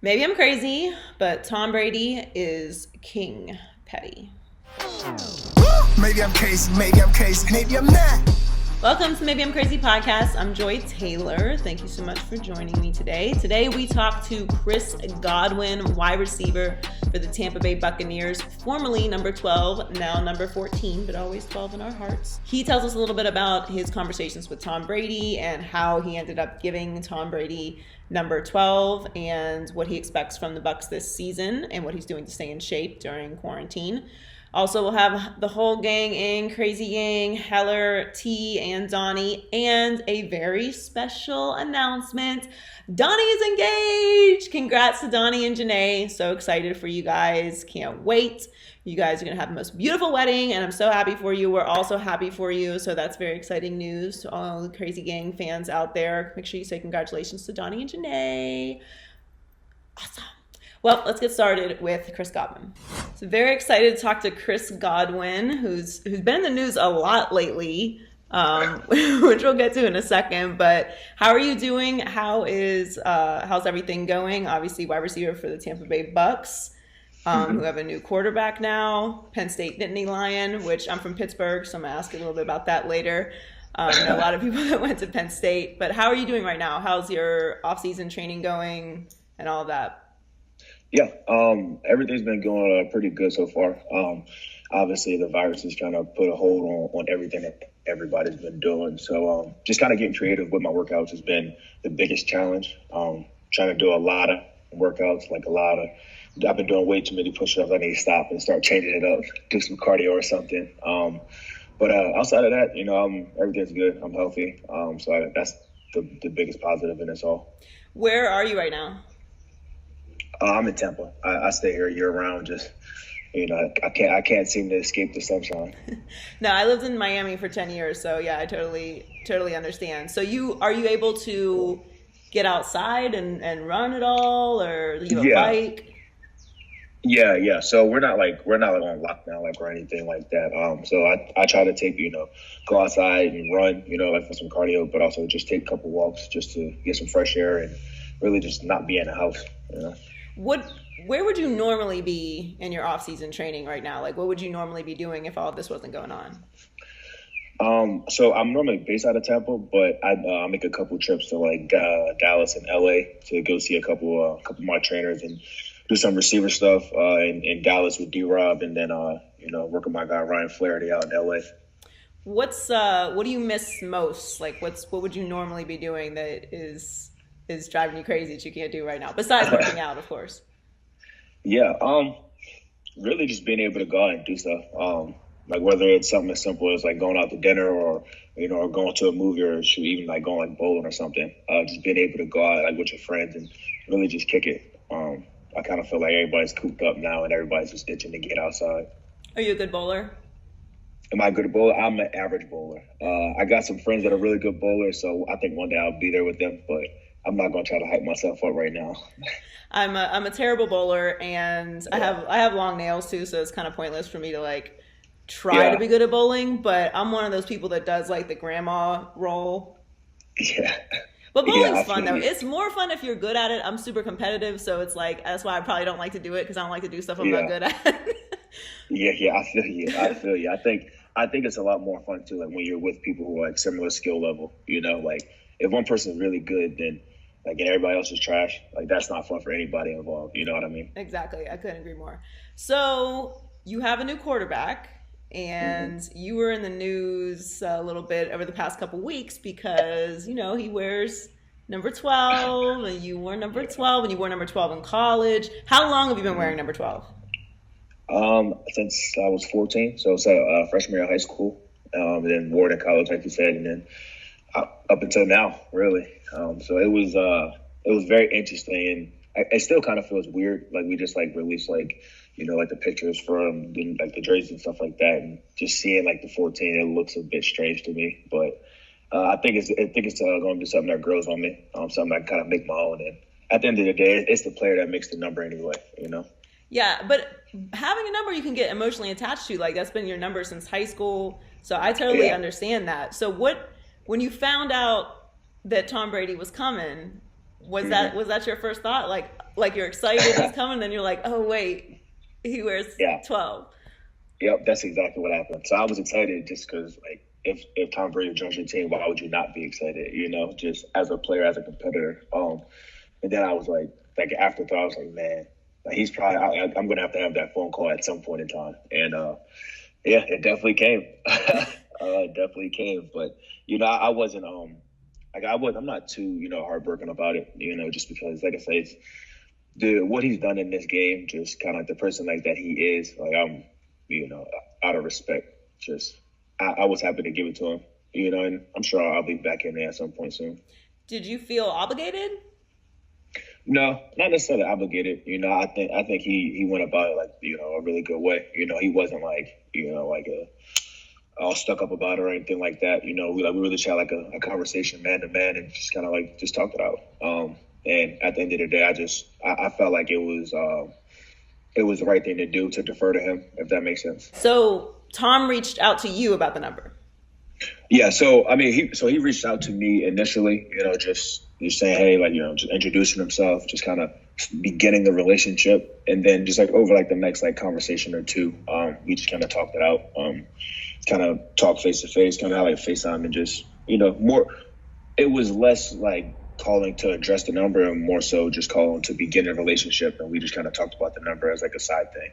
Maybe I'm crazy, but Tom Brady is king petty. Maybe I'm crazy, maybe I'm not. Welcome to Maybe I'm Crazy podcast. I'm Joy Taylor. Thank you so much for joining me today. Today we talk to Chris Godwin, wide receiver for the Tampa Bay Buccaneers, formerly number 12, now number 14, but always 12 in our hearts. He tells us a little bit about his conversations with Tom Brady and how he ended up giving Tom Brady number 12 and what he expects from the BUCS this season and what he's doing to stay in shape during quarantine. Also, we'll have the whole gang in, Crazy Gang, Heller, T, and Donnie, and a very special announcement. Donnie is engaged! Congrats to Donnie and Janae. So excited for you guys. Can't wait. You guys are going to have the most beautiful wedding, and I'm so happy for you. We're also happy for you, so that's very exciting news to all the Crazy Gang fans out there. Make sure you say congratulations to Donnie and Janae. Awesome. Well, let's get started with Chris Godwin. So very excited to talk to Chris Godwin, who's been in the news a lot lately, which we'll get to in a second. But how are you doing? How's everything going? Obviously, wide receiver for the Tampa Bay BUCS, who have a new quarterback now. Penn State Nittany Lion, which I'm from Pittsburgh, so I'm gonna ask you a little bit about that later. I know a lot of people that went to Penn State. But how are you doing right now? How's your off-season training going and all of that? Yeah, everything's been going pretty good so far. Obviously, the virus has kind of put a hold on everything that everybody's been doing. So just kind of getting creative with my workouts has been the biggest challenge. Trying to do a lot of workouts, I've been doing way too many push-ups. I need to stop and start changing it up, do some cardio or something. But outside of that, everything's good. I'm healthy. So that's the biggest positive in this all. Where are you right now? I'm in Tampa. I stay here year round. Just I can't seem to escape the sunshine. No, I lived in Miami for 10 years, so yeah, I totally understand. So are you able to get outside and run at all, or do you have a bike? Yeah. So we're not on lockdown or anything like that. So I try to go outside and run, for some cardio, but also just take a couple walks just to get some fresh air and really just not be in the house. Where would you normally be in your off-season training right now? Like, what would you normally be doing if all of this wasn't going on? So I'm normally based out of Tampa, but I make a couple trips to Dallas and LA to go see a couple of my trainers and do some receiver stuff in Dallas with D-Rob, and then work with my guy Ryan Flaherty out in LA. What do you miss most? Like, what would you normally be doing that is driving you crazy that you can't do right now, besides working out, of course? Yeah, really just being able to go out and do stuff. Whether it's something as simple as going out to dinner or going to a movie or even going bowling or something. Just being able to go out with your friends and really just kick it. I kind of feel like everybody's cooped up now and everybody's just itching to get outside. Are you a good bowler? Am I a good bowler? I'm an average bowler. I got some friends that are really good bowlers, so I think one day I'll be there with them, but I'm not going to try to hype myself up right now. I'm a terrible bowler, and I have long nails too, so it's kind of pointless for me to try to be good at bowling. But I'm one of those people that does the grandma roll. Yeah. But bowling's fun though. It's more fun if you're good at it. I'm super competitive, so it's that's why I probably don't like to do it, because I don't like to do stuff I'm not good at. Yeah, I feel you. I think it's a lot more fun too, when you're with people who are similar skill level. If one person's really good, then and everybody else is trash, that's not fun for anybody involved. You know what I mean? Exactly. I couldn't agree more. So you have a new quarterback, and you were in the news a little bit over the past couple weeks because, he wears number 12, and you wore number 12, and you wore number 12 in college. How long have you been wearing number 12? Since I was 14. So it's freshman year of high school, and then wore it in college, like you said, and then up until now, really. So it was very interesting, and it still kind of feels weird. We just released the pictures from the jerseys and stuff like that, and just seeing the 14, it looks a bit strange to me. But I think it's going to be something that grows on me, something I kind of make my own. And at the end of the day, it's the player that makes the number anyway. Yeah, but having a number you can get emotionally attached to, that's been your number since high school. So I totally understand that. So when you found out that Tom Brady was coming, Was that your first thought? Like you're excited he's coming, then you're like, oh wait, he wears 12. Yep, that's exactly what happened. So I was excited just because, like, if Tom Brady joins your team, why would you not be excited? You know, just as a player, as a competitor. And then I was like afterthought, I was like, man, like he's probably I'm gonna have that phone call at some point in time. And yeah, it definitely came. It definitely came. But you know, I wasn't I'm not too heartbroken about it. You know, just because, like I say, it's what he's done in this game, just kind of like the person like that he is. Like I'm, out of respect, just I was happy to give it to him. You know, and I'm sure I'll be back in there at some point soon. Did you feel obligated? No, not necessarily obligated. You know, I think he went about it like, a really good way. You know, he wasn't like, like all stuck up about it or anything like that. You know, we really just had like a conversation man to man and just kind of like just talked it out. And at the end of the day, I felt like it was the right thing to do, to defer to him, if that makes sense. So Tom reached out to you about the number. Yeah. So, I mean, he reached out to me initially, just saying, hey, like, just introducing himself, just kind of beginning the relationship. And then just like over like the next like conversation or two, we just kind of talked it out, kind of talk face to face, kind of like FaceTime, and just, more, it was less like calling to address the number and more so just calling to begin a relationship. And we just kind of talked about the number as like a side thing,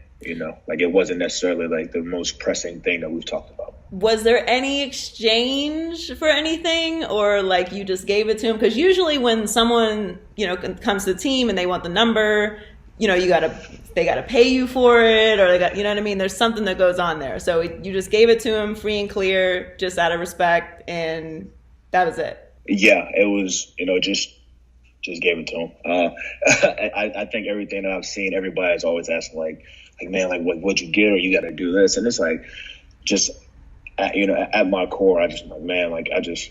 like it wasn't necessarily like the most pressing thing that we've talked about. Was there any exchange for anything, or like you just gave it to him? Because usually when someone, comes to the team and they want the number, they got to pay you for it, or they got, you know what I mean? There's something that goes on there. So you just gave it to him free and clear, just out of respect, and that was it. Yeah, it was, just gave it to him. I think everything that I've seen, everybody's always asking like, man, like what'd you get, or you got to do this, and it's like, just. At my core, I just like, man, like I just,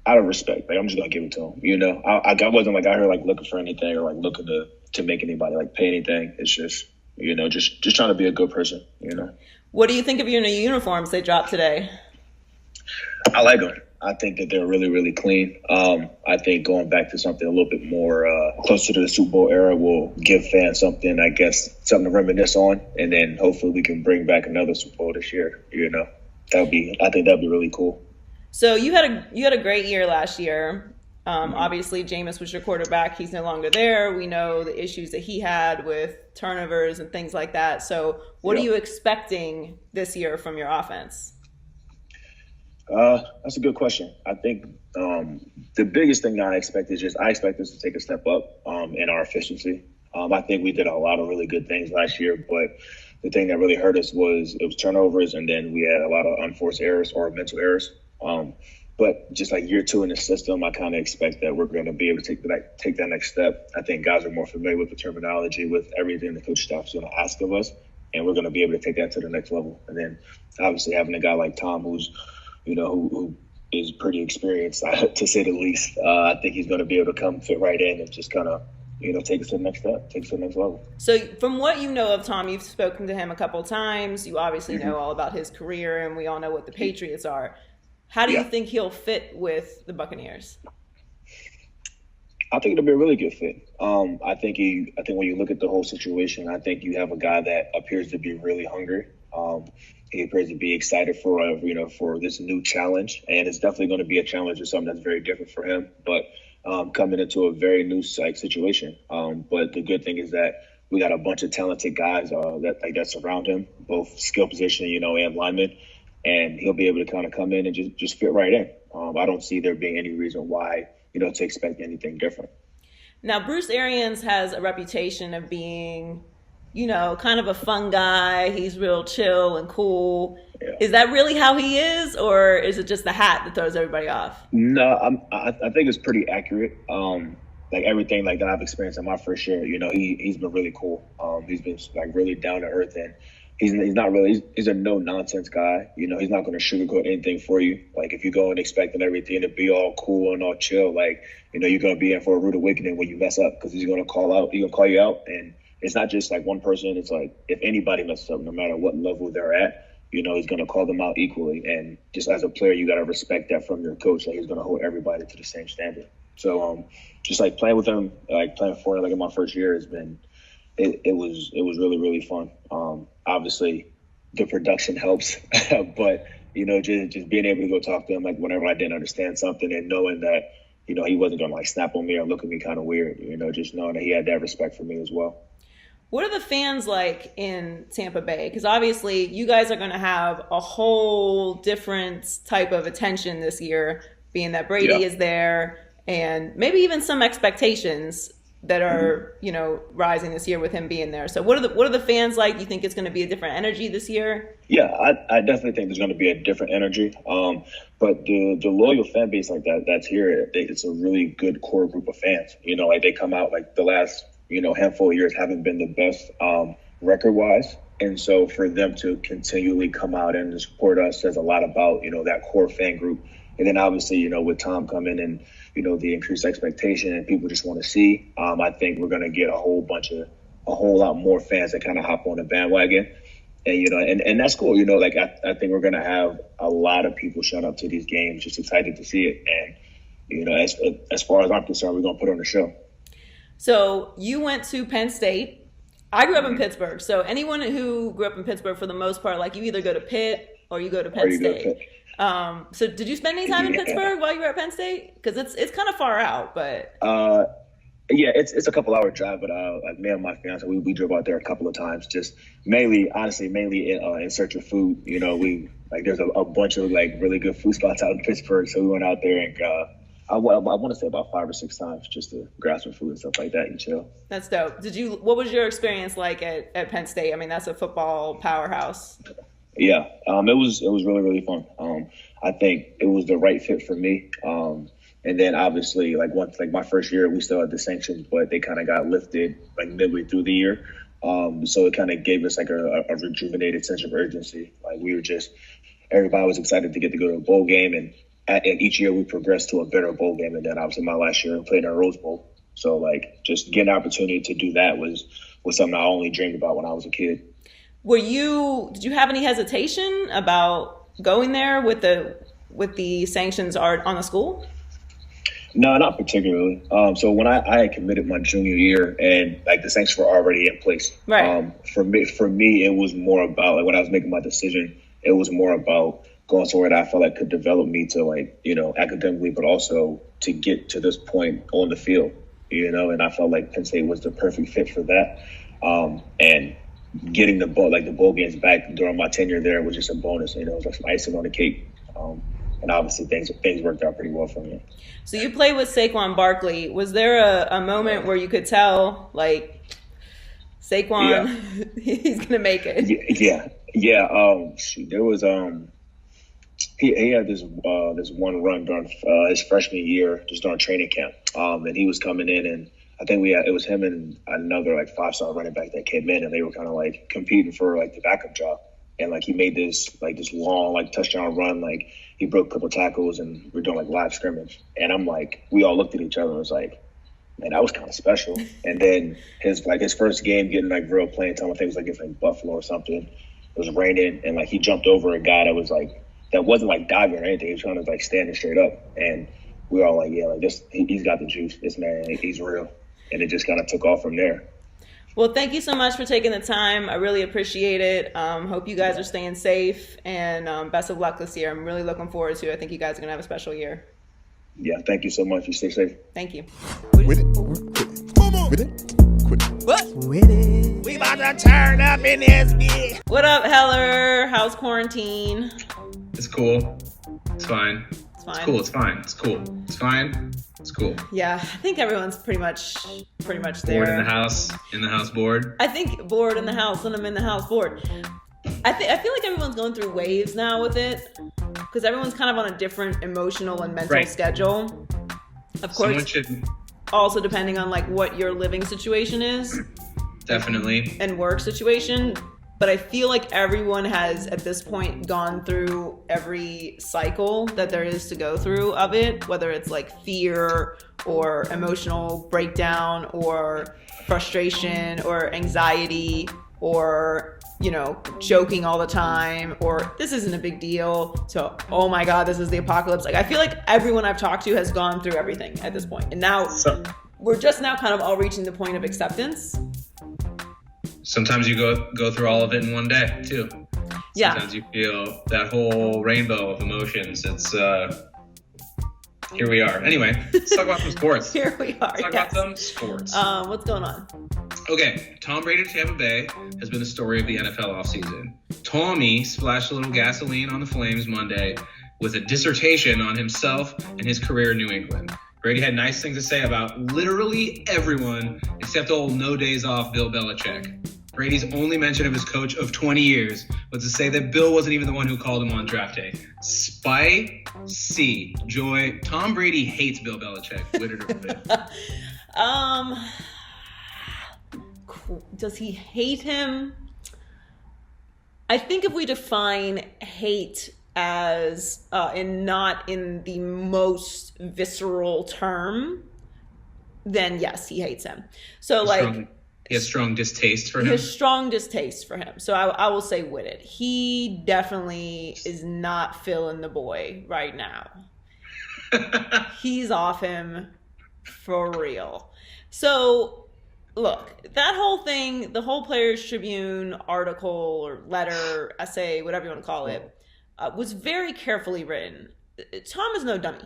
out of respect, like I'm just gonna give it to him. I wasn't like out here like looking for anything or like looking to make anybody like pay anything. It's just, just trying to be a good person. What do you think of your new uniforms they dropped today? I like them. I think that they're really, really clean. I think going back to something a little bit more closer to the Super Bowl era will give fans something, I guess, something to reminisce on, and then hopefully we can bring back another Super Bowl this year. I think that'd be really cool. So you had a great year last year. Obviously, Jameis was your quarterback. He's no longer there. We know the issues that he had with turnovers and things like that. So what are you expecting this year from your offense? That's a good question. I think the biggest thing I expect is I expect us to take a step up in our efficiency. I think we did a lot of really good things last year, but the thing that really hurt us was turnovers, and then we had a lot of unforced errors or mental errors. But just like year two in the system, I kind of expect that we're going to be able to take that next step. I think guys are more familiar with the terminology, with everything the coach staff is going to ask of us, and we're going to be able to take that to the next level. And then obviously having a guy like Tom, who's, who is pretty experienced, to say the least, I think he's going to be able to come fit right in and just kind of, take us to the next step, take us to the next level. So from what you know of Tom, you've spoken to him a couple of times. You obviously know all about his career, and we all know what the Patriots are. How do you think he'll fit with the Buccaneers? I think it'll be a really good fit. I think when you look at the whole situation, I think you have a guy that appears to be really hungry. He appears to be excited for for this new challenge, and it's definitely going to be a challenge or something that's very different for him. But coming into a very new situation. But the good thing is that we got a bunch of talented guys that surround him, both skill position, and linemen, and he'll be able to kind of come in and just fit right in. I don't see there being any reason why, to expect anything different. Now, BRUCE Arians has a reputation of being, kind of a fun guy. He's real chill and cool. Yeah. Is that really how he is, or is it just the hat that throws everybody off? No, I think it's pretty accurate. Like everything like that I've experienced in my first year, he's been really cool. He's been like really down to earth, and he's a no nonsense guy. He's not going to sugarcoat anything for you. Like if you go and expecting everything to be all cool and all chill, like you're going to be in for a rude awakening when you mess up, because he's going to call you out, and it's not just like one person. It's like if anybody messes up, no matter what level they're at, he's going to call them out equally. And just as a player, you got to respect that from your coach, that he's going to hold everybody to the same standard. So just like playing with him, like playing for him, like in my first year has been, it was really, really fun. Obviously the production helps, but just being able to go talk to him, like whenever I didn't understand something, and knowing that, he wasn't going to like snap on me or look at me kind of weird, just knowing that he had that respect for me as well. What are the fans like in Tampa Bay? Because obviously you guys are going to have a whole different type of attention this year, being that Brady is there, and maybe even some expectations that are, rising this year with him being there. So what are the fans like? You think it's going to be a different energy this year? Yeah, I definitely think there's going to be a different energy. But the loyal fan base like that's here, it's a really good core group of fans. Like they come out, like the last, handful of years haven't been the best record-wise. And so for them to continually come out and support us says a lot about, that core fan group. And then obviously, with Tom coming and, the increased expectation and people just want to see, I think we're going to get a whole lot more fans that kind of hop on the bandwagon. And, and that's cool. Like I think we're going to have a lot of people showing up to these games, just excited to see it. And, as far as I'm concerned, we're going to put on a show. So you went to Penn State. I grew up in Pittsburgh. So anyone who grew up in Pittsburgh, for the most part, like you either go to Pitt or you go to Penn State. So did you spend any time in Pittsburgh while you were at Penn State? Because it's kind of far out, but yeah, it's a couple hour drive. But like me and my fiance, we drove out there a couple of times, just mainly in search of food. We there's a bunch of like really good food spots out in Pittsburgh, so we went out there and I want to say about 5 or 6 times just to grab some food and stuff like that and chill. That's dope. What was your experience like at Penn State? I mean, that's a football powerhouse. Yeah, it was really, really fun. I think it was the right fit for me. And then obviously, once my first year, we still had the sanctions, but they kind of got lifted like midway through the year. So it kind of gave us like a rejuvenated sense of urgency. Like everybody was excited to get to go to a bowl game, and each year we progressed to a better bowl game. And then obviously my last year I played in a Rose Bowl. So just getting an opportunity to do that was something I only dreamed about when I was a kid. Did you have any hesitation about going there with the sanctions on the school? No, not particularly. So when I had committed my junior year and the sanctions were already in place, right. For me, it was more about when I was making my decision, it was more about going somewhere that I felt like could develop me to academically, but also to get to this point on the field, and I felt like Penn State was the perfect fit for that. And getting the bowl games back during my tenure there was just a bonus. It was like some icing on the cake. And obviously things worked out pretty well for me. So you played with Saquon Barkley. Was there a moment where you could tell Saquon, he's gonna make it? Yeah. There was he had this one run during his freshman year, just during training camp. And he was coming in, and I think it was him and another 5-star running back that came in, and they were kind of competing for the backup job. And he made this long touchdown run. He broke a couple tackles, and we're doing live scrimmage. And I'm we all looked at each other and was man, that was kind of special. And then his first game getting real playing time, I think it was against Buffalo or something. It was raining, and he jumped over a guy that was that wasn't diving or anything. He was trying to standing straight up. And we were all he's got the juice. This man, he's real. And it just kind of took off from there. Well, thank you so much for taking the time. I really appreciate it. Hope you guys are staying safe, and best of luck this year. I'm really looking forward to it. I think you guys are going to have a special year. Yeah, thank you so much. You stay safe. Thank you. With it. With it. Quit. What? With it. We about to turn up in this bitch. What up, Heller? How's quarantine? It's cool. It's fine. It's fine. It's cool. It's fine. It's cool. It's fine. It's cool. Yeah, I think everyone's pretty much there. Bored in the house bored. I think bored in the house when I'm in the house bored. I feel like everyone's going through waves now with it, because everyone's kind of on a different emotional and mental schedule. Of course, also depending on what your living situation is. Definitely. And work situation. But I feel like everyone has, at this point, gone through every cycle that there is to go through of it, whether it's fear or emotional breakdown or frustration or anxiety or joking all the time, or this isn't a big deal, to, oh my God, this is the apocalypse. Like, I feel like everyone I've talked to has gone through everything at this point. And now we're just now kind of all reaching the point of acceptance. Sometimes you go through all of it in one day too. Yeah. Sometimes you feel that whole rainbow of emotions. It's here we are. Anyway, let's talk about some sports. Here we are. Let's talk about some sports. What's going on? Okay, Tom Brady to Tampa Bay has been the story of the NFL offseason. Tommy splashed a little gasoline on the flames Monday with a dissertation on himself and his career in New England. Brady had nice things to say about literally everyone except old no days off Bill Belichick. Brady's only mention of his coach of 20 years was to say that Bill wasn't even the one who called him on draft day. Spicy. Joy. Tom Brady hates Bill Belichick. Wit it or bit. Does he hate him? I think if we define hate as not in the most visceral term, then yes, he hates him. So He has strong distaste for him. He has strong distaste for him. So I will say with it. He definitely is not feeling the boy right now. He's off him for real. So look, that whole thing, the whole Players Tribune article or letter, essay, whatever you want to call it, was very carefully written. Tom is no dummy.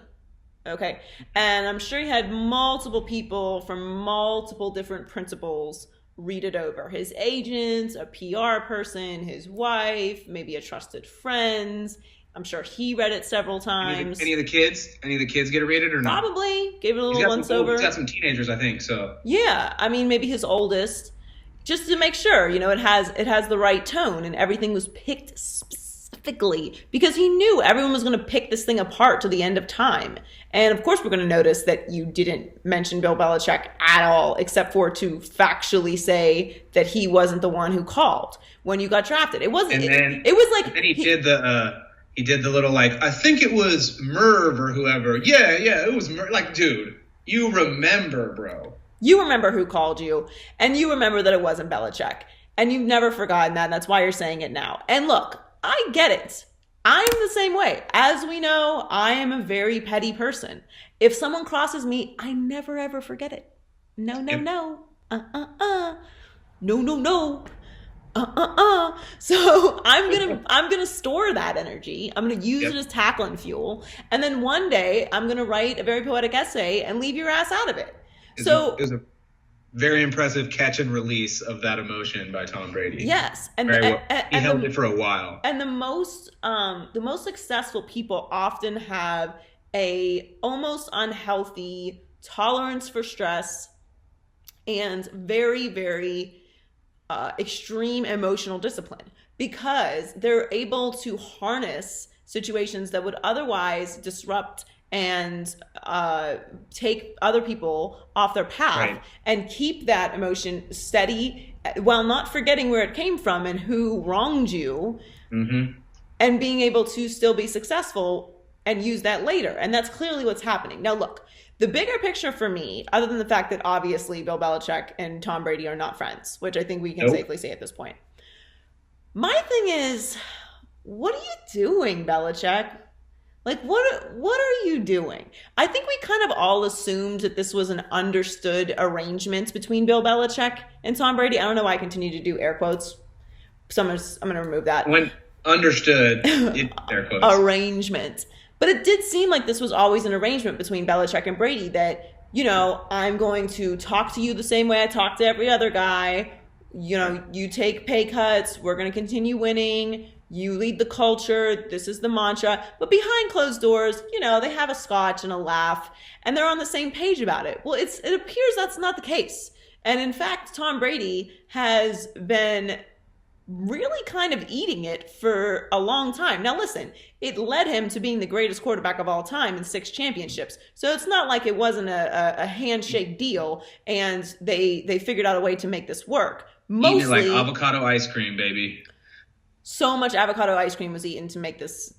Okay. And I'm sure he had multiple people from multiple different principals read it over. His agents, a PR person, his wife, maybe a trusted friend. I'm sure he read it several times. Any of the kids get to read it or not? Probably. Gave it a little once over. He's got some teenagers, I think, so. Yeah. I mean, maybe his oldest, just to make sure, it has the right tone and everything was picked specifically because he knew everyone was going to pick this thing apart to the end of time. And of course, we're going to notice that you didn't mention Bill Belichick at all, except for to factually say that he wasn't the one who called when you got drafted. It wasn't. It was like. And he did the little I think it was Merv or whoever. Yeah, it was Merv. Like, dude, you remember, bro. You remember who called you, and you remember that it wasn't Belichick, and you've never forgotten that. And that's why you're saying it now. And look, I get it. I'm the same way. As we know, I am a very petty person. If someone crosses me, I never ever forget it. No. No. So I'm gonna store that energy. I'm gonna use it as tackling fuel. And then one day I'm gonna write a very poetic essay and leave your ass out of it. It was a very impressive catch and release of that emotion by Tom Brady. Yes, and he held it for a while. And the most successful people often have a almost unhealthy tolerance for stress and very, very extreme emotional discipline because they're able to harness situations that would otherwise disrupt and take other people off their path and keep that emotion steady while not forgetting where it came from and who wronged you and being able to still be successful and use that later. And that's clearly what's happening. Now, look, the bigger picture for me, other than the fact that obviously Bill Belichick and Tom Brady are not friends, which I think we can safely say at this point. My thing is, what are you doing, Belichick? Like, what are you doing? I think we kind of all assumed that this was an understood arrangement between Bill Belichick and Tom Brady. I don't know why I continue to do air quotes. So I'm going to remove that. When understood, air quotes. Arrangement. But it did seem like this was always an arrangement between Belichick and Brady that, I'm going to talk to you the same way I talk to every other guy. You take pay cuts. We're going to continue winning. You lead the culture. This is the mantra. But behind closed doors, they have a scotch and a laugh, and they're on the same page about it. Well, it appears that's not the case. And in fact, Tom Brady has been really kind of eating it for a long time. Now, listen, it led him to being the greatest quarterback of all time in 6 championships. So it's not like it wasn't a handshake deal, and they figured out a way to make this work. Mostly eating it like avocado ice cream, baby. so much avocado ice cream was eaten to make this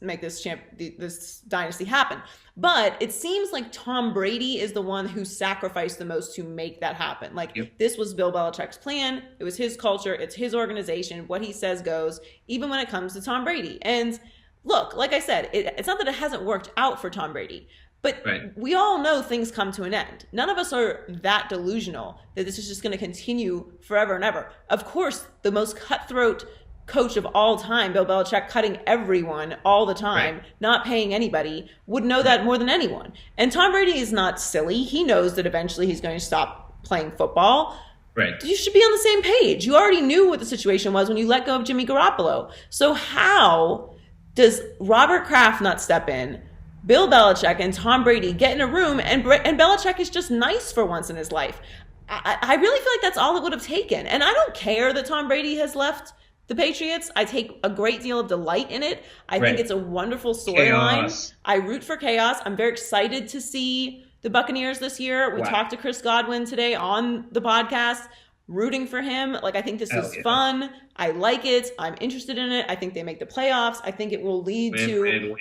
dynasty happen. But it seems like Tom Brady is the one who sacrificed the most to make that happen. Like, this was Bill Belichick's plan. It was his culture. It's his organization. What he says goes, even when it comes to Tom Brady. And look, like I said, it's not that it hasn't worked out for Tom Brady, but we all know things come to an end. None of us are that delusional that this is just going to continue forever and ever. Of course, the most cutthroat coach of all time, Bill Belichick, cutting everyone all the time, not paying anybody, would know that more than anyone. And Tom Brady is not silly. He knows that eventually he's going to stop playing football. Right. You should be on the same page. You already knew what the situation was when you let go of Jimmy Garoppolo. So how does Robert Kraft not step in, Bill Belichick and Tom Brady get in a room, and Belichick is just nice for once in his life? I really feel like that's all it would have taken. And I don't care that Tom Brady has left the Patriots. I take a great deal of delight in it. I think it's a wonderful storyline. I root for chaos. I'm very excited to see the Buccaneers this year. We talked to Chris Godwin today on the podcast, rooting for him. Like, I think this is fun. I like it. I'm interested in it. I think they make the playoffs. I think it will lead to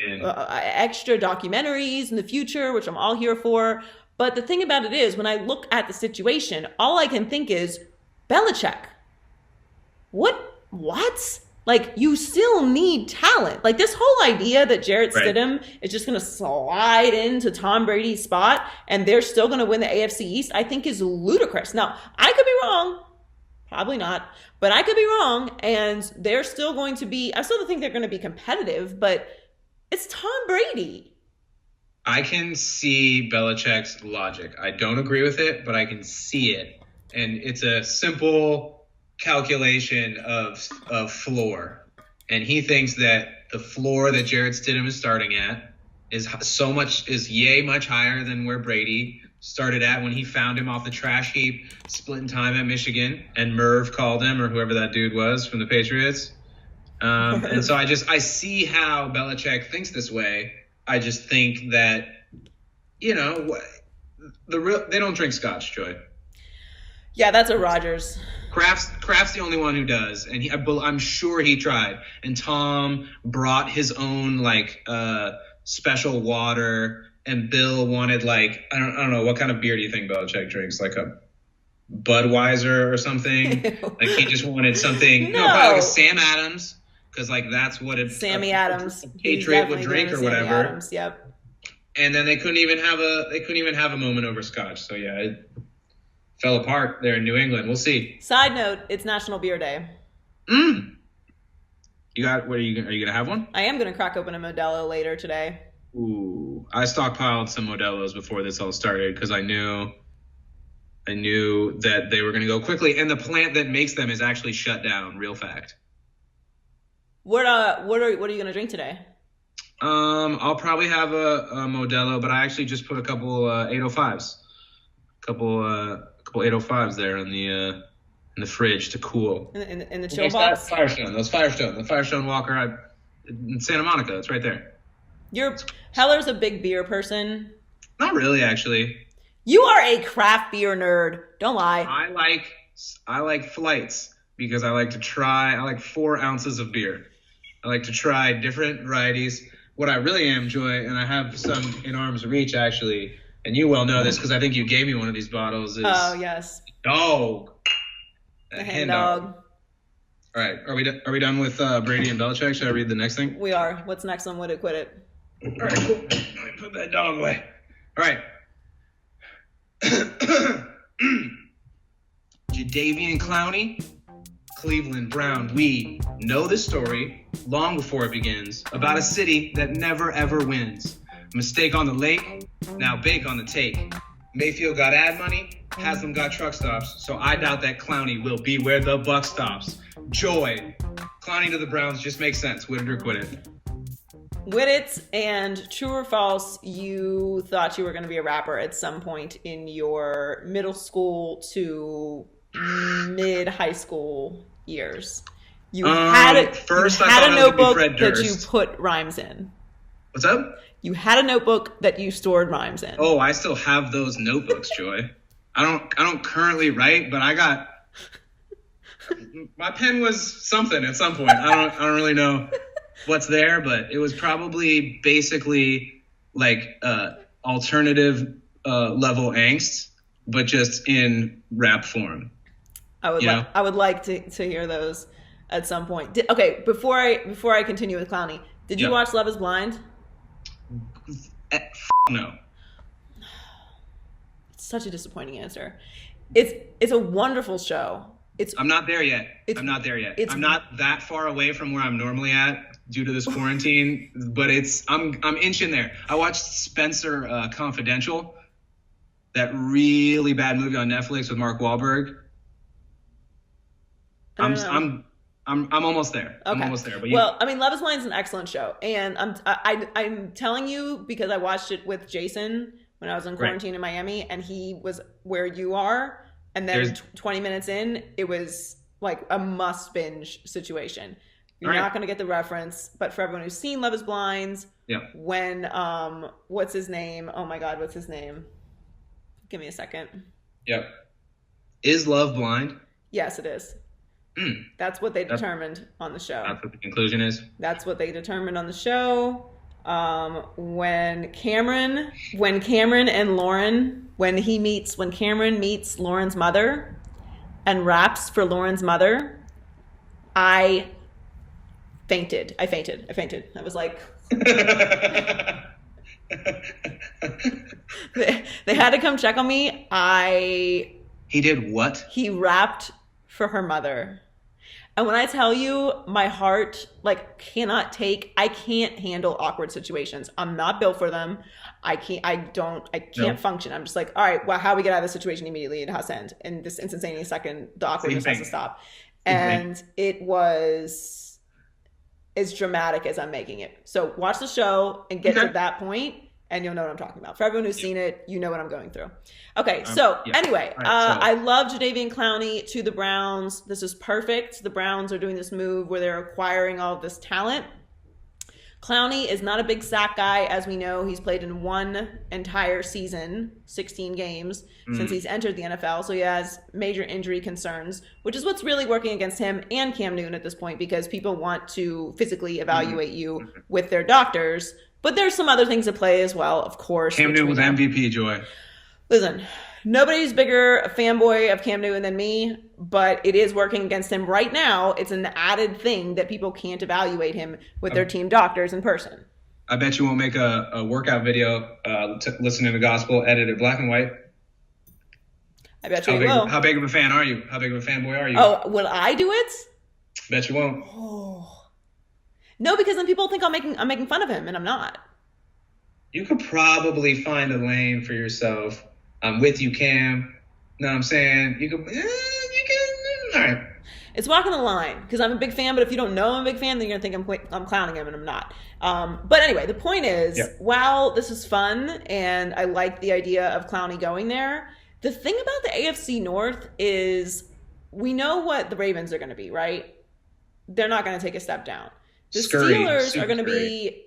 extra documentaries in the future, which I'm all here for. But the thing about it is, when I look at the situation, all I can think is, Belichick, what? Like, you still need talent. Like, this whole idea that Jarrett Stidham is just going to slide into Tom Brady's spot and they're still going to win the AFC East, I think is ludicrous. Now, I could be wrong. Probably not. But I could be wrong. And they're still going to be, I still think they're going to be competitive, but it's Tom Brady. I can see Belichick's logic. I don't agree with it, but I can see it. And it's a simple calculation of floor, and he thinks that the floor that Jarrett Stidham is starting at is much higher than where Brady started at when he found him off the trash heap, splitting time at Michigan, and Merv called him, or whoever that dude was from the Patriots. And so I see how Belichick thinks this way. I just think that, they don't drink scotch, Joy. Yeah, that's a Rodgers. Kraft's the only one who does, and I'm sure he tried. And Tom brought his own special water, and Bill wanted I don't know, what kind of beer do you think Belichick drinks? Like a Budweiser or something? Like, he just wanted something, probably like a Sam Adams, because that's what Sammy Adams Patriot would drink or whatever. Adams, yep. And then they couldn't even have a moment over scotch. So yeah. It fell apart there in New England. We'll see. Side note, it's National Beer Day. You got, are you going to have one? I am going to crack open a Modelo later today. Ooh, I stockpiled some Modelos before this all started because I knew that they were going to go quickly. And the plant that makes them is actually shut down. Real fact. What are you going to drink today? I'll probably have a Modelo, but I actually just put a couple 805s. Couple 805s there in the fridge to cool. In the chill box? The Firestone Walker in Santa Monica. It's right there. Heller's a big beer person. Not really, actually. You are a craft beer nerd. Don't lie. I like flights because I like 4 ounces of beer. I like to try different varieties. What I really am, Joy, and I have some in arm's reach, actually, and you well know this because I think you gave me one of these bottles. Oh, yes. Dog. The hen dog. All right. Are we done with Brady and Belichick? Should I read the next thing? We are. What's next on Wit It, Quit It? All right, cool. Let me put that dog away. All right. Jadeveon Clowney, Cleveland Brown. We know this story long before it begins about a city that never ever wins. Mistake on the lake, now bake on the take. Mayfield got ad money, Haslam got truck stops, so I doubt that Clowney will be where the buck stops. Joy, Clowney to the Browns just makes sense. Wit it or quit it. Wit it, and true or false, you thought you were going to be a rapper at some point in your middle school to mid-high school years. You had a notebook that you put rhymes in. What's up? You had a notebook that you stored rhymes in. Oh, I still have those notebooks, Joy. I don't currently write, but I got my pen was something at some point. I don't really know what's there, but it was probably basically like alternative level angst, but just in rap form. I would like to hear those at some point. Okay, before I continue with Clowney, did you watch Love Is Blind? No. It's such a disappointing answer. It's a wonderful show. I'm not there yet. I'm not that far away from where I'm normally at due to this quarantine, but I'm inching there. I watched Spencer Confidential, that really bad movie on Netflix with Mark Wahlberg. I'm almost there. Okay. I'm almost there. But well, I mean, Love Is Blind is an excellent show, and I'm telling you because I watched it with Jason when I was in quarantine in Miami, and he was where you are, and then 20 minutes in, it was like a must binge situation. You're not going to get the reference, but for everyone who's seen Love Is Blind, when what's his name? Oh my God, what's his name? Give me a second. Yep. Is love blind? Yes, it is. That's what they determined on the show. That's what the conclusion is. That's what they determined on the show. When Cameron and Lauren, when Cameron meets Lauren's mother and raps for Lauren's mother, I fainted. I was like, they had to come check on me. He did what? He rapped for her mother. And when I tell you, my heart I can't handle awkward situations. I'm not built for them. I can't function. I'm just like, all right, well, how do we get out of this situation immediately? It has to end. In this instantaneous second, the awkwardness has to stop. And it was as dramatic as I'm making it. So watch the show and get to that point, and you'll know what I'm talking about. For everyone who's seen it, you know what I'm going through. Okay, anyway, I love Jadeveon Clowney to the Browns. This is perfect. The Browns are doing this move where they're acquiring all of this talent. Clowney is not a big sack guy, as we know. He's played in one entire season, 16 games, since he's entered the NFL. So he has major injury concerns, which is what's really working against him and Cam Newton at this point, because people want to physically evaluate you with their doctors. But there's some other things at play as well, of course. Cam Newton was MVP, Joy. Listen, nobody's bigger a fanboy of Cam Newton than me, but it is working against him right now. It's an added thing that people can't evaluate him with their team doctors in person. I bet you won't make a workout video listening to gospel edited black and white. I bet you will. How big of a fan are you? How big of a fanboy are you? Oh, will I do it? Bet you won't. Oh. No, because then people think I'm making fun of him, and I'm not. You could probably find a lane for yourself. I'm with you, Cam. Know what I'm saying? You can. All right. It's walking the line, because I'm a big fan, but if you don't know I'm a big fan, then you're going to think I'm clowning him, and I'm not. But anyway, the point is, while this is fun, and I like the idea of Clowney going there, the thing about the AFC North is we know what the Ravens are going to be, right? They're not going to take a step down. The Steelers are going to be,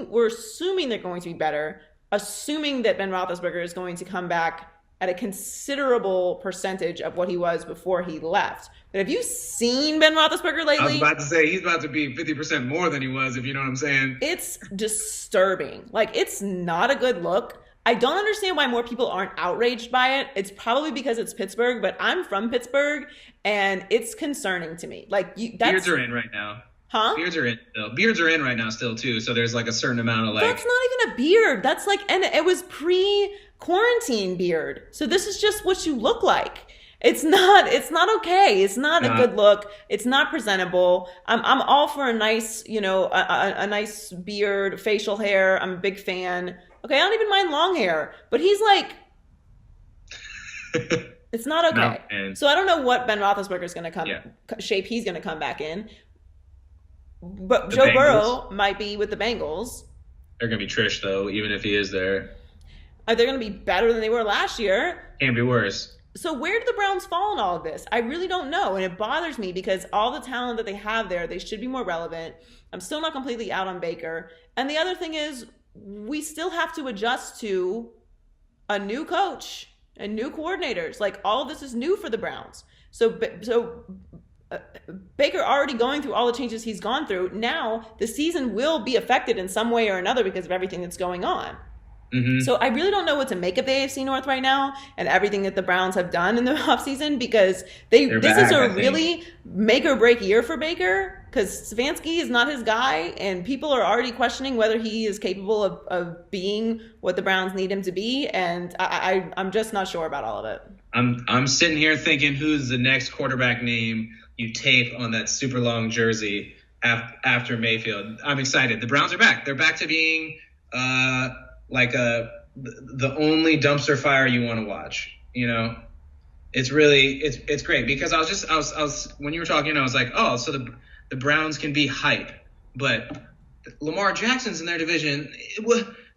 we're assuming they're going to be better, assuming that Ben Roethlisberger is going to come back at a considerable percentage of what he was before he left. But have you seen Ben Roethlisberger lately? I was about to say, he's about to be 50% more than he was, if you know what I'm saying. It's disturbing. It's not a good look. I don't understand why more people aren't outraged by it. It's probably because it's Pittsburgh, but I'm from Pittsburgh, and it's concerning to me. Beards are in right now. Huh? Beards are in still. Beards are in right now still too. So there's a certain amount of That's not even a beard. That's and it was pre-quarantine beard. So this is just what you look like. It's not okay. It's not a good look. It's not presentable. I'm all for a nice, a nice beard, facial hair. I'm a big fan. Okay, I don't even mind long hair, but he's it's not okay. No, so I don't know what Ben Roethlisberger is going to shape he's going to come back in. But Joe Burrow might be with the Bengals. They're going to be Trish, though, even if he is there. Are they going to be better than they were last year? Can't be worse. So where do the Browns fall in all of this? I really don't know. And it bothers me because all the talent that they have there, they should be more relevant. I'm still not completely out on Baker. And the other thing is, we still have to adjust to a new coach and new coordinators. All of this is new for the Browns. So Baker already going through all the changes he's gone through. Now the season will be affected in some way or another because of everything that's going on. So I really don't know what to make of the AFC North right now and everything that the Browns have done in the offseason, because this is a really make or break year for Baker, because Stefanski is not his guy, and people are already questioning whether he is capable of being what the Browns need him to be, and I'm just not sure about all of it. I'm sitting here thinking, who's the next quarterback name you tape on that super long jersey after Mayfield? I'm excited. The Browns are back. They're back to being the only dumpster fire you want to watch. You know, it's great, because I was when you were talking, I was like, oh, so the Browns can be hype, but Lamar Jackson's in their division.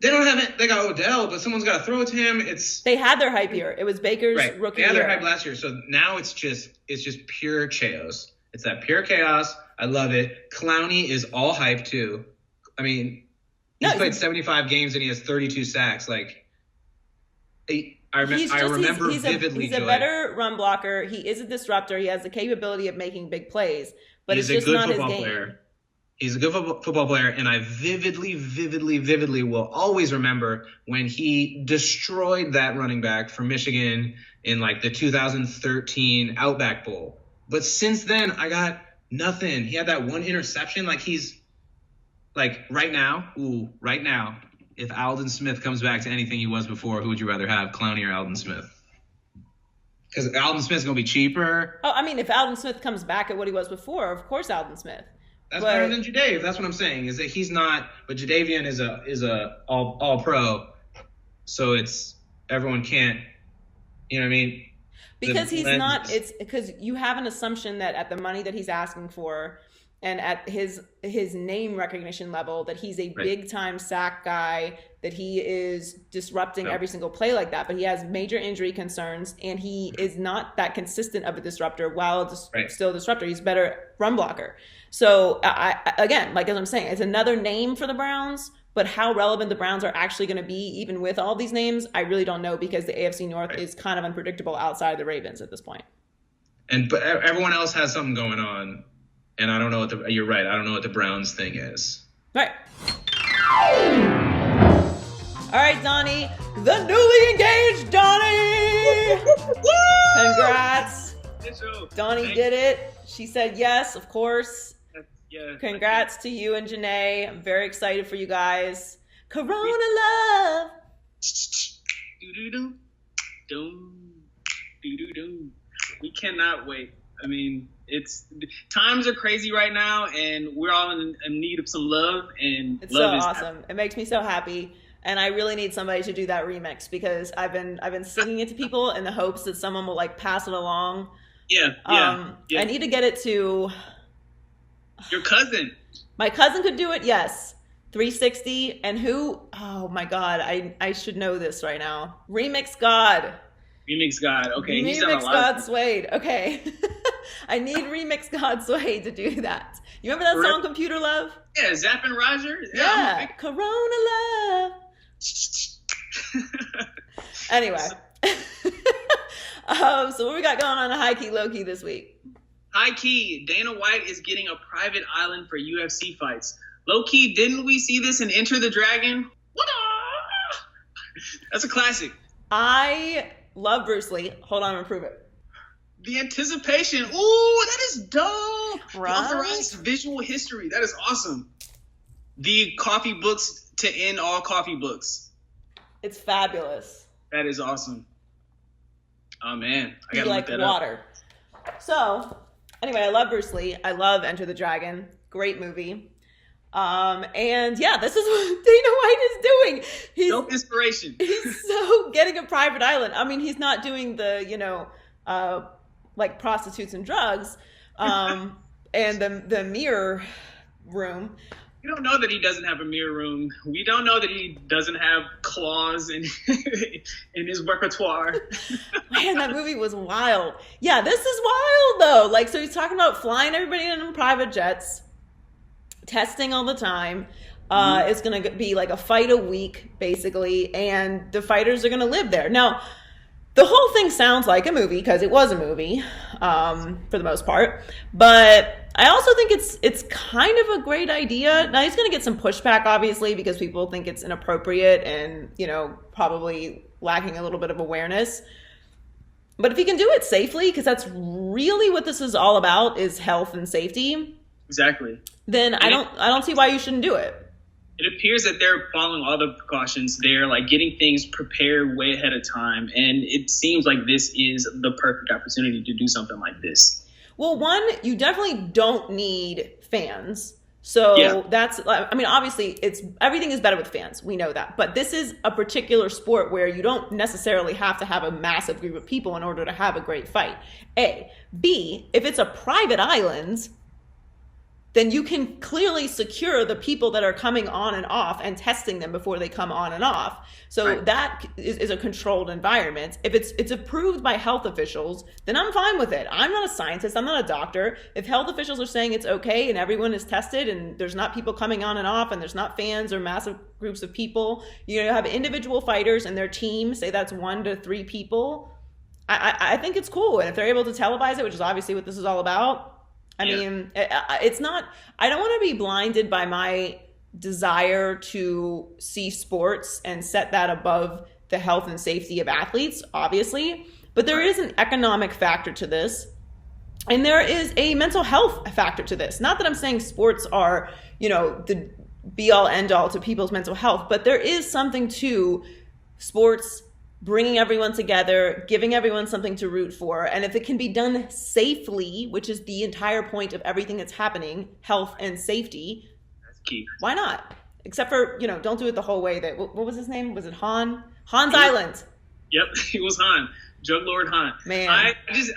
They don't have it. They got Odell, but someone's got to throw it to him. They had their hype year. It was Baker's rookie year. They had their hype last year, so now it's just pure chaos. It's that pure chaos. I love it. Clowney is all hype too. I mean, he's played 75 games and he has 32 sacks. Like, I remember vividly. He's a better run blocker. He is a disruptor. He has the capability of making big plays, but it's just not his game. He's a good football player, and I vividly will always remember when he destroyed that running back for Michigan in like the 2013 Outback Bowl. But since then, I got nothing. He had that one interception. Like, he's like right now, if Aldon Smith comes back to anything he was before, who would you rather have, Clowney or Aldon Smith? Because Aldon Smith's going to be cheaper. Oh, I mean, if Aldon Smith comes back at what he was before, of course Aldon Smith. That's better than Jadavian. That's what I'm saying, is that he's not, but Jadavian is a all pro. So it's, everyone can't, you know what I mean? Because it's because you have an assumption that at the money that he's asking for and at his name recognition level, that he's a big time sack guy, that he is disrupting every single play like that. But he has major injury concerns, and he is not that consistent of a disruptor while still a disruptor. He's a better run blocker. So again, like as I'm saying, it's another name for the Browns, but how relevant the Browns are actually going to be, even with all these names, I really don't know, because the AFC North is kind of unpredictable outside of the Ravens at this point. But everyone else has something going on. And I don't know you're right. I don't know what the Browns thing is. Right. All right, Donnie, the newly engaged Donnie. Congrats. Donnie did it. She said yes, of course. Yeah. Congrats to you and Janae. I'm very excited for you guys. Corona love. We cannot wait. I mean, times are crazy right now, and we're all in need of some love, and it's love so awesome. It makes me so happy, and I really need somebody to do that remix, because I've been singing it to people in the hopes that someone will like pass it along. Yeah. I need to get it to your cousin. My cousin could do it. Yes. 360 and who? Oh my God, I should know this right now. Remix God. Okay. Remix God Suede. Okay. I need Remix God Suede to do that. You remember that song, Computer Love? Yeah, Zapp and Roger. Yeah. Corona Love. Anyway. So what we got going on in high key, low key this week? High key, Dana White is getting a private island for UFC fights. Low key, didn't we see this in Enter the Dragon? That's a classic. I love Bruce Lee. Hold on, I'm gonna prove it. The anticipation. Ooh, that is dope. Right? The authorized visual history. That is awesome. The coffee books to end all coffee books. It's fabulous. That is awesome. Oh man, I gotta like look that water. Up. So, anyway, I love Bruce Lee. I love Enter the Dragon. Great movie. And yeah, this is what Dana White is doing. He's dope inspiration. He's so getting a private island. I mean, he's not doing the, like prostitutes and drugs, and the mirror room. We don't know that he doesn't have a mirror room. We don't know that he doesn't have claws in his repertoire. Man, that movie was wild. Yeah, this is wild though. Like, so he's talking about flying everybody in private jets, testing all the time. It's going to be like a fight a week, basically, and the fighters are going to live there. Now, the whole thing sounds like a movie because it was a movie for the most part. But I also think it's kind of a great idea. Now he's going to get some pushback, obviously, because people think it's inappropriate and, you know, probably lacking a little bit of awareness. But if he can do it safely, because that's really what this is all about, is health and safety. Exactly. Then I don't see why you shouldn't do it. It appears that they're following all the precautions. They're like getting things prepared way ahead of time. And it seems like this is the perfect opportunity to do something like this. Well, one, you definitely don't need fans. So that's, I mean, obviously everything is better with fans. We know that. But this is a particular sport where you don't necessarily have to have a massive group of people in order to have a great fight. A. B, if it's a private island, then you can clearly secure the people that are coming on and off and testing them before they come on and off. So that is a controlled environment. If it's approved by health officials, then I'm fine with it. I'm not a scientist. I'm not a doctor. If health officials are saying it's okay and everyone is tested and there's not people coming on and off and there's not fans or massive groups of people, you have individual fighters and their team, say that's 1 to 3 people, I think it's cool. And if they're able to televise it, which is obviously what this is all about, I mean, it's not, I don't want to be blinded by my desire to see sports and set that above the health and safety of athletes, obviously. But there is an economic factor to this. And there is a mental health factor to this. Not that I'm saying sports are, the be all end all to people's mental health, but there is something to sports bringing everyone together, giving everyone something to root for. And if it can be done safely, which is the entire point of everything that's happening, health and safety, that's key. Why not? Except for, don't do it the whole way that, what was his name? Was it Han? Han's Island. Yep, it was Han. Drug Lord Han. Man. I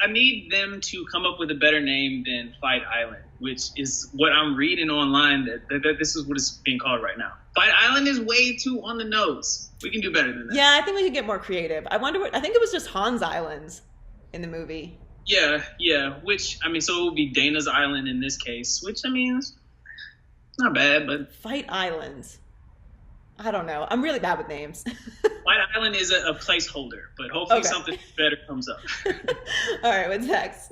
need them to come up with a better name than Fight Island, which is what I'm reading online, that this is what it's being called right now. Fight Island is way too on the nose. We can do better than that. Yeah, I think we could get more creative. I think it was just Han's Island in the movie. Yeah. Which, so it would be Dana's Island in this case, which, it's not bad, but... Fight Island. I don't know. I'm really bad with names. Fight Island is a placeholder, but hopefully something better comes up. All right, what's next?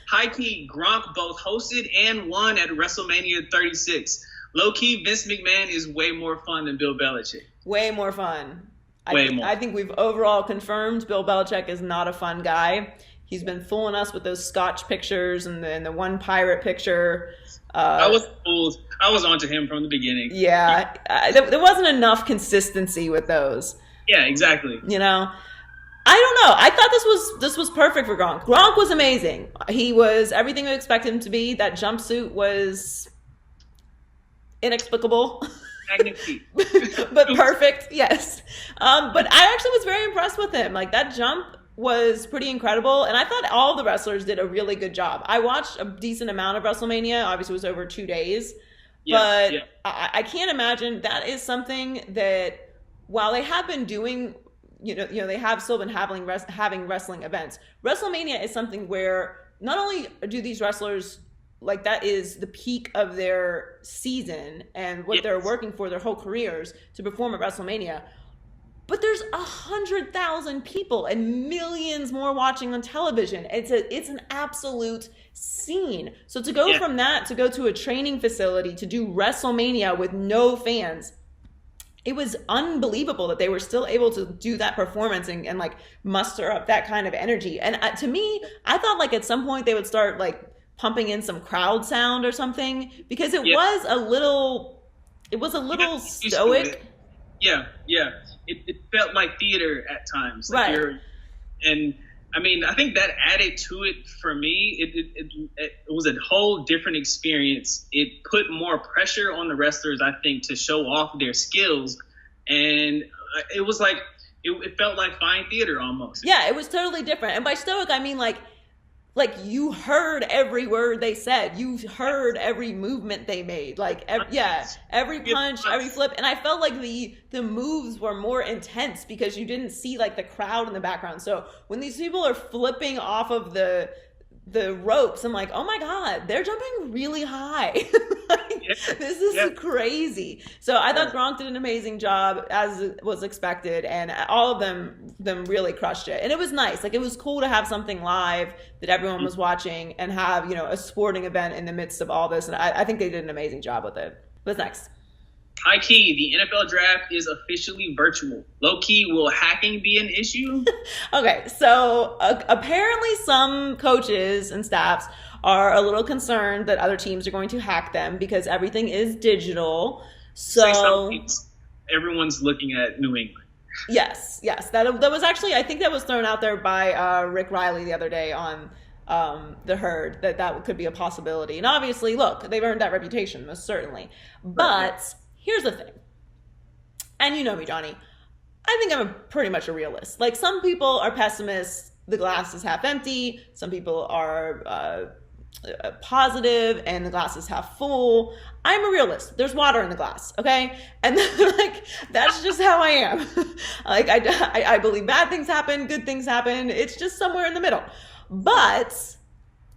High-key, Gronk both hosted and won at WrestleMania 36. Low-key, Vince McMahon is way more fun than Bill Belichick. Way more fun. More. I think we've overall confirmed Bill Belichick is not a fun guy. He's been fooling us with those Scotch pictures and the one pirate picture. I was fooled. I was onto him from the beginning. Yeah, there wasn't enough consistency with those. Yeah, exactly. I don't know. I thought this was perfect for Gronk. Gronk was amazing. He was everything we expected him to be. That jumpsuit was inexplicable. But perfect, yes. But I actually was very impressed with him. Like, that jump was pretty incredible, and I thought all the wrestlers did a really good job. I watched a decent amount of WrestleMania. Obviously, it was over 2 days. But I can't imagine that is something that, while they have been doing, they have still been having wrestling events. WrestleMania is something where not only do these wrestlers, like, that is the peak of their season and what they're working for their whole careers to perform at WrestleMania, but there's 100,000 people and millions more watching on television. It's an absolute scene. So to go from that to go to a training facility to do WrestleMania with no fans, it was unbelievable that they were still able to do that performance and like muster up that kind of energy. And to me, I thought like at some point they would start like pumping in some crowd sound or something, because it was a little stoic. Yeah. It felt like theater at times. Like right. I think that added to it for me. It was a whole different experience. It put more pressure on the wrestlers, I think, to show off their skills. And it was like, it felt like fine theater almost. Yeah, it was totally different. And by stoic, I mean like you heard every word they said. You heard every movement they made. Like, every punch, every flip. And I felt like the moves were more intense because you didn't see like the crowd in the background. So when these people are flipping off of the ropes, I'm like, oh my God, they're jumping really high. This is crazy. So I thought Gronk did an amazing job, as was expected, and all of them really crushed it. And it was nice. Like, it was cool to have something live that everyone was watching and have, you know, a sporting event in the midst of all this. And I think they did an amazing job with it. What's next? High key, the NFL draft is officially virtual. Low key, will hacking be an issue? Okay, so apparently some coaches and staffs are a little concerned that other teams are going to hack them because everything is digital. So everyone's looking at New England. Yes. That was actually, I think that was thrown out there by Rick Riley the other day on The Herd, that could be a possibility. And obviously, look, they've earned that reputation, most certainly. But here's the thing. And you know me, Johnny. I think I'm pretty much a realist. Like, some people are pessimists. The glass is half empty. Some people are positive and the glass is half full. I'm a realist. There's water in the glass, okay? And like, that's just how I am. Like, I believe bad things happen, good things happen. It's just somewhere in the middle. But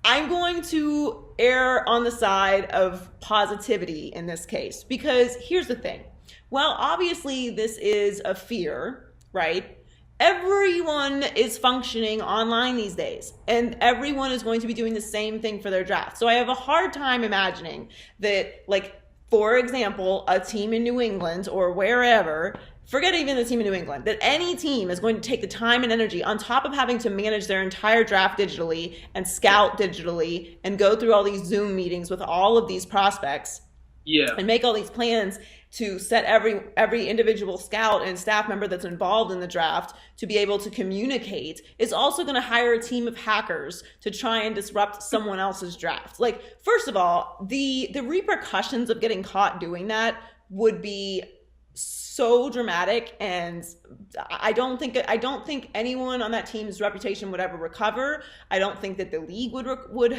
I'm going to err on the side of positivity in this case, because here's the thing. Well, obviously this is a fear, right? Everyone is functioning online these days, and everyone is going to be doing the same thing for their draft. So I have a hard time imagining that, like, for example, a team in New England or wherever, forget even the team in New England, that any team is going to take the time and energy on top of having to manage their entire draft digitally and scout digitally and go through all these Zoom meetings with all of these prospects and make all these plans to set every individual scout and staff member that's involved in the draft to be able to communicate, is also going to hire a team of hackers to try and disrupt someone else's draft. Like, first of all, the repercussions of getting caught doing that would be so dramatic, and I don't think anyone on that team's reputation would ever recover. I don't think that the league would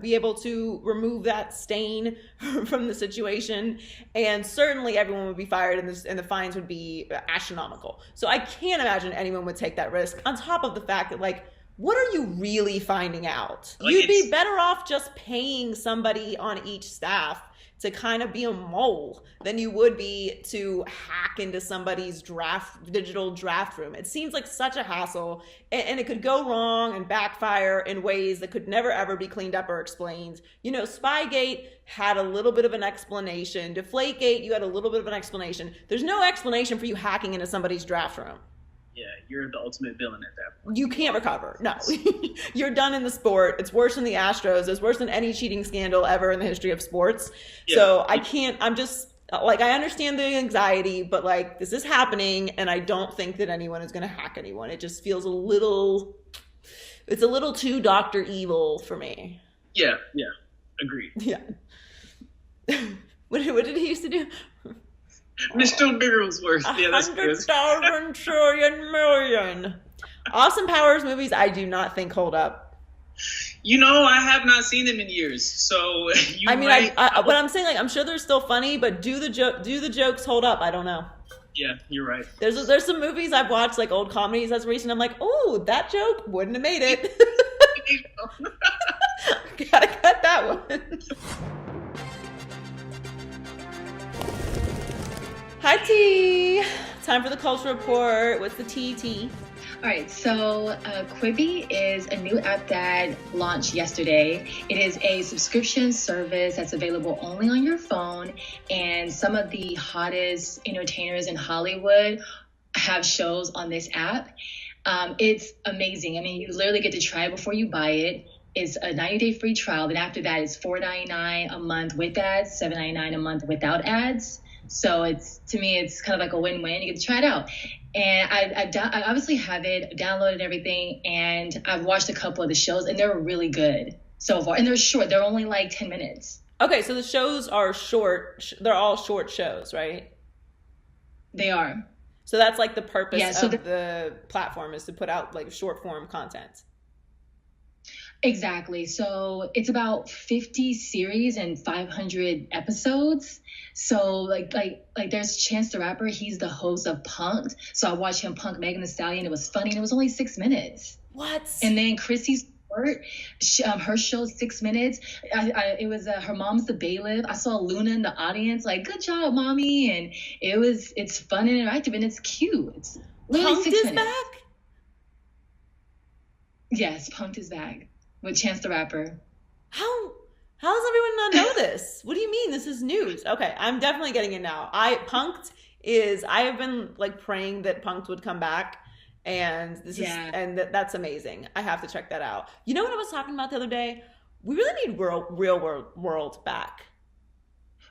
be able to remove that stain from the situation, and certainly everyone would be fired, and the fines would be astronomical. So I can't imagine anyone would take that risk. On top of the fact that, like, what are you really finding out? Like, you'd be better off just paying somebody on each staff to kind of be a mole than you would be to hack into somebody's digital draft room. It seems like such a hassle, and it could go wrong and backfire in ways that could never ever be cleaned up or explained. You know, Spygate had a little bit of an explanation. Deflategate, you had a little bit of an explanation. There's no explanation for you hacking into somebody's draft room. Yeah, you're the ultimate villain at that point. You can't recover. No. You're done in the sport. It's worse than the Astros. It's worse than any cheating scandal ever in the history of sports. Yeah. So I'm just, like, I understand the anxiety, but, like, this is happening, and I don't think that anyone is going to hack anyone. It just feels it's a little too Dr. Evil for me. Yeah, agreed. Yeah. What did he used to do? Mr. Bigglesworth. Yeah, that's 100,000 trillion million. Austin Powers movies, I do not think hold up. You know, I have not seen them in years, so what I'm saying, like, I'm sure they're still funny, but do the jokes hold up? I don't know. Yeah, you're right. There's some movies I've watched, like old comedies as recent. I'm like, oh, that joke wouldn't have made it. Gotta cut that one. Hi, T. Time for the culture report. What's the T? All right, so QUIBI is a new app that launched yesterday. It is a subscription service that's available only on your phone, and some of the hottest entertainers in Hollywood have shows on this app. It's amazing. I mean, you literally get to try it before you buy it. It's a 90-day free trial. Then after that, it's $4.99 a month with ads, $7.99 a month without ads. So to me, it's kind of like a win-win. You get to try it out. And I obviously have it downloaded everything, and I've watched a couple of the shows, and they're really good so far. And they're short. They're only like 10 minutes. Okay, so the shows are short. They're all short shows, right? They are. So that's like the purpose of the platform, is to put out like short form content. Exactly. So it's about 50 series and 500 episodes. So like there's Chance the Rapper. He's the host of Punk'd. So I watched him punk Megan Thee Stallion. It was funny, and it was only 6 minutes. What? And then Chrissy's Report. Her show 6 minutes. It was her mom's the bailiff. I saw Luna in the audience, like, good job, mommy. And it's fun and interactive and it's cute. It's literally Punked 6 is minutes. back? Yes, Punked is back with Chance the Rapper. How does everyone not know this? What do you mean? This is news. Okay, I'm definitely getting it now. I have been like praying that Punked would come back, and that's amazing. I have to check that out. You know what I was talking about the other day? We really need real world back.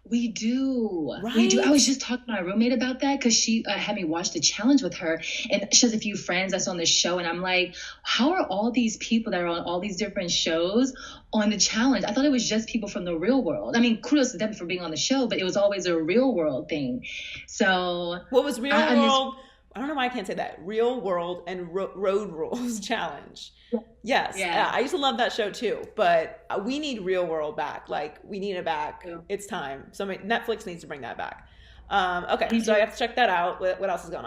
We do. Right? We do. I was just talking to my roommate about that because she had me watch the challenge with her. And she has a few friends that's on the show. And I'm like, how are all these people that are on all these different shows on the challenge? I thought it was just people from the real world. I mean, kudos to them for being on the show, but it was always a real world thing. So what was real world? I don't know why I can't say that. Real World and Road Rules Challenge. Yes. Yeah. I used to love that show too, but we need Real World back. Like, we need it back. Yeah. It's time. Netflix needs to bring that back. Okay. So I have to check that out. What else is going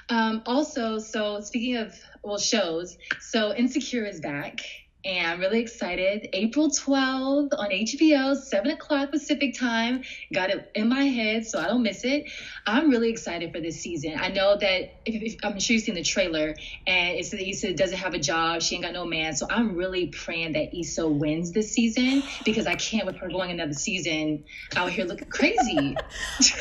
on? Also, so speaking of, shows, so Insecure is back. And I'm really excited. April 12th on HBO, 7 o'clock Pacific time. Got it in my head so I don't miss it. I'm really excited for this season. I know that, I'm sure you've seen the trailer, and it's that Issa doesn't have a job. She ain't got no man. So I'm really praying that Issa wins this season because I can't with her going another season out here looking crazy.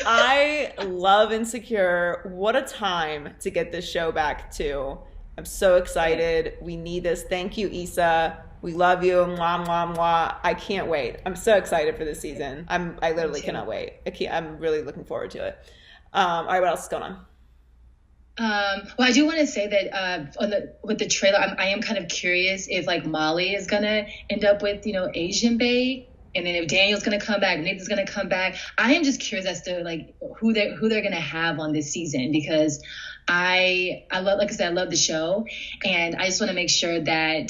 I love Insecure. What a time to get this show back too. I'm so excited. We need this. Thank you, Issa. We love you. Mwah, mwah, mwah. I can't wait. I'm so excited for this season. I literally cannot wait. I'm really looking forward to it. All right, what else is going on? Well, I do want to say that with the trailer, I am kind of curious if like Molly is gonna end up with Asian Bay, and then if Daniel's gonna come back, Nathan's gonna come back. I am just curious as to like who they're gonna have on this season because I love, like I said, I love the show, and I just want to make sure that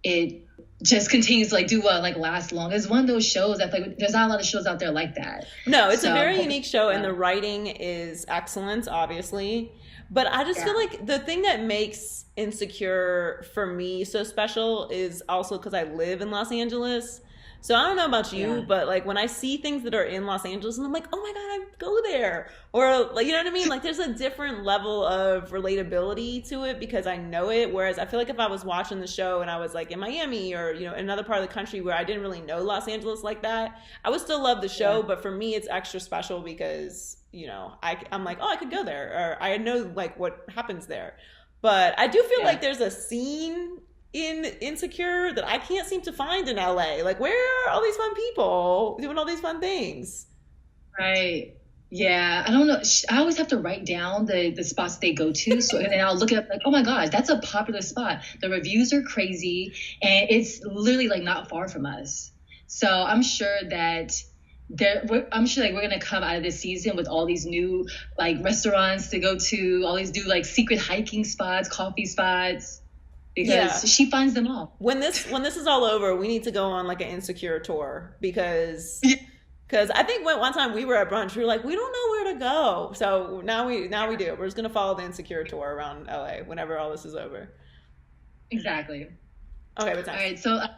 it just continues to like do well, like last long. It's one of those shows that like there's not a lot of shows out there like that. No, it's a very unique show, and the writing is excellent, obviously. But I just feel like the thing that makes Insecure for me so special is also because I live in Los Angeles. So I don't know about you, but like when I see things that are in Los Angeles and I'm like, oh my God, I go there. Or like, you know what I mean? Like there's a different level of relatability to it because I know it. Whereas I feel like if I was watching the show and I was like in Miami or, another part of the country where I didn't really know Los Angeles like that, I would still love the show. But for me, it's extra special because, I'm like, oh, I could go there. Or I know like what happens there. But I do feel like there's a scene in Insecure that I can't seem to find in LA. Like, where are all these fun people doing all these fun things? Right. Yeah. I don't know. I always have to write down the spots they go to. So, and then I'll look it up like, oh my gosh, that's a popular spot. The reviews are crazy and it's literally like not far from us. So I'm sure that we're going to come out of this season with all these new like restaurants to go to, all these new like secret hiking spots, coffee spots. Because she finds them all. When this is all over, we need to go on like an Insecure tour because I think one time we were at brunch, we were like, we don't know where to go. So now we do. We're just gonna follow the Insecure tour around LA whenever all this is over. Exactly. Okay, what's next? All right,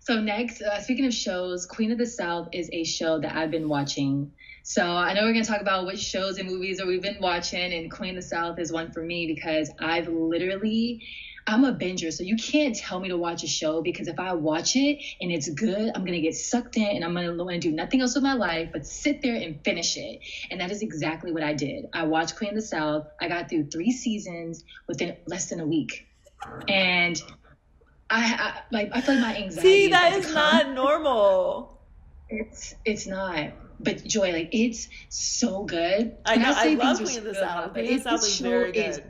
so next, speaking of shows, Queen of the South is a show that I've been watching. So I know we're going to talk about which shows and movies that we've been watching, and Queen of the South is one for me because I'm a binger, so you can't tell me to watch a show because if I watch it and it's good, I'm going to get sucked in and I'm going to want to do nothing else with my life but sit there and finish it. And that is exactly what I did. I watched Queen of the South. I got through 3 seasons within less than a week. And I feel like my anxiety. See, that is not normal. It's not. But Joy, like it's so good. I know. I love Queen of the South. Queen of the South is very good.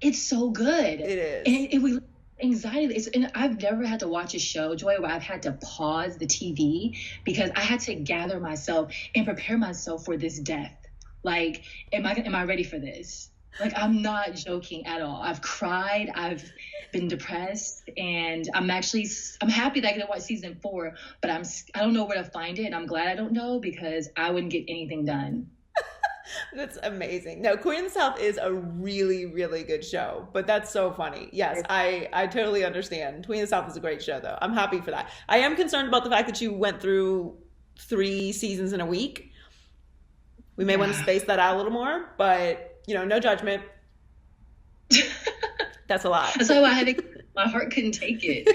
It's so good. It is. And anxiety. And I've never had to watch a show, Joy, where I've had to pause the TV because I had to gather myself and prepare myself for this death. Like, am I ready for this? Like, I'm not joking at all. I've cried. I've been depressed, and I'm happy that I get to watch season 4. But I don't know where to find it, and I'm glad I don't know because I wouldn't get anything done. That's amazing. No, Queen of the South is a really, really good show, but that's so funny. Yes, I totally understand. Queen of the South is a great show, though. I'm happy for that. I am concerned about the fact that you went through 3 seasons in a week. We may want to space that out a little more, but, you know, no judgment. That's a lot. That's why my heart couldn't take it.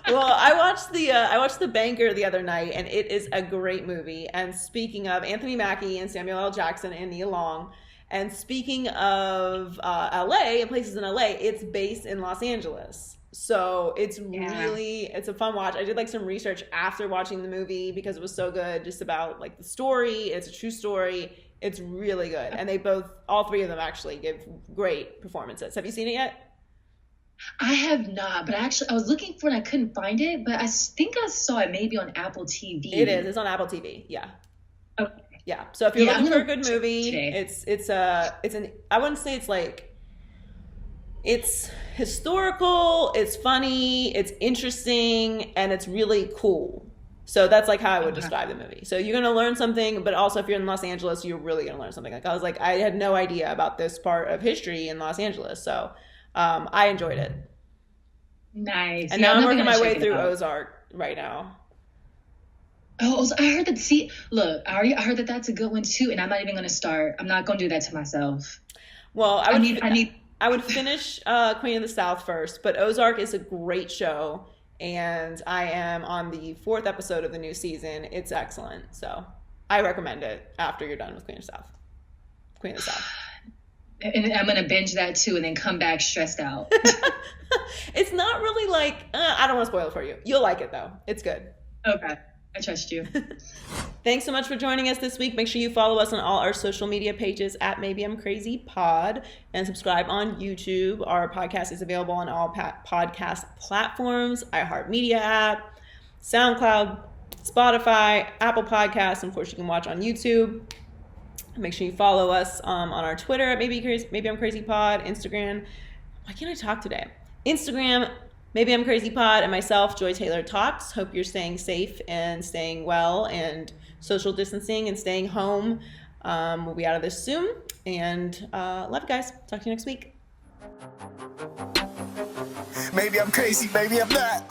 Well, I watched The Banker the other night, and it is a great movie. And speaking of Anthony Mackie and Samuel L. Jackson and Nia Long, and speaking of LA and places in LA, it's based in Los Angeles. So it's it's a fun watch. I did like some research after watching the movie because it was so good, just about like the story. It's a true story. It's really good. And all 3 of them actually give great performances. Have you seen it yet? I have not, but I was looking for it. I couldn't find it, but I think I saw it maybe on Apple TV. It is. It's on Apple TV. Yeah. Okay. Yeah. So if you're looking for a good movie, I wouldn't say it's like, it's historical, it's funny, it's interesting, and it's really cool. So that's like how I would describe the movie. So you're going to learn something, but also if you're in Los Angeles, you're really going to learn something. Like I had no idea about this part of history in Los Angeles. So I enjoyed it. Nice. And now I'm working my way through Ozark right now. Oh, I heard that. Look, I heard that that's a good one too, and I'm not even going to start. I'm not going to do that to myself. Well, I would finish Queen of the South first, but Ozark is a great show, and I am on the 4th episode of the new season. It's excellent, so I recommend it after you're done with Queen of the South. Queen of the South. And I'm going to binge that too and then come back stressed out. It's not really like, I don't want to spoil it for you. You'll like it though. It's good. Okay. I trust you. Thanks so much for joining us this week. Make sure you follow us on all our social media pages at Maybe I'm Crazy Pod and subscribe on YouTube. Our podcast is available on all podcast platforms, iHeartMedia app, SoundCloud, Spotify, Apple Podcasts, and of course you can watch on YouTube. Make sure you follow us on our Twitter at Maybe I'm Crazy Pod, Instagram. Why can't I talk today? Instagram, Maybe I'm Crazy Pod, and myself, Joy Taylor Talks. Hope you're staying safe and staying well and social distancing and staying home. We'll be out of this soon. And love you guys. Talk to you next week. Maybe I'm crazy, maybe I'm not.